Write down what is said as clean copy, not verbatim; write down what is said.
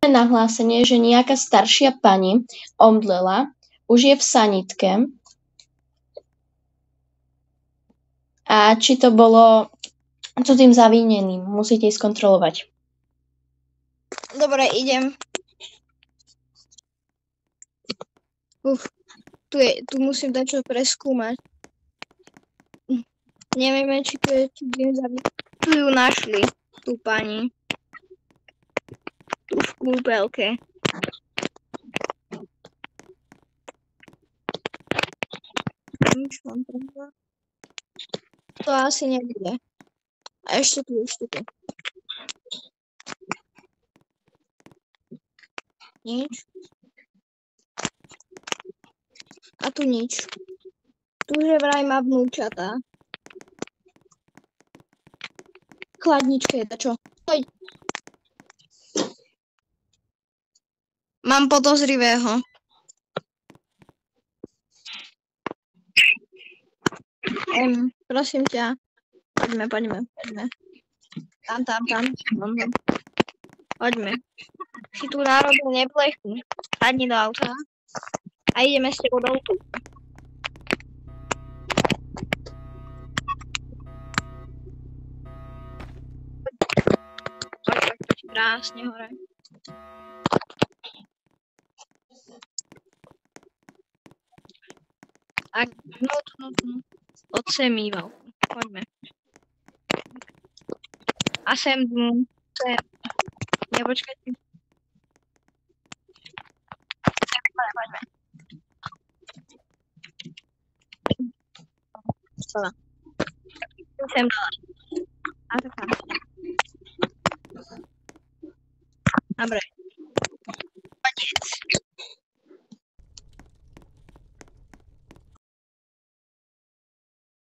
nahlásenie, že nejaká staršia pani omdlela, už je v sanitke. A či to bolo cudzým zavineným, musíte ísť kontrolovať. Dobre, idem. Tu musím dať čo preskúmať. Nevieme, či tu je cudzím zavineným. Tu ju našli, tú pani. Tu v kúpelke. To asi nebude. A ešte tu. Nič. A tu nič. Tu že vraj má vnúčatá. Chladničke je to čo? Poď. Mám podozrivého. Prosím ťa. Poďme. Tam. Poďme. Si tu nárobil neplechu. Sadni do auta. A ideme s tebou do autu. Poď krásne hore. A no. Od semíval. Poďme. A sem. Nepočkajte. Poďme. Sem dole. A tak. Dobre.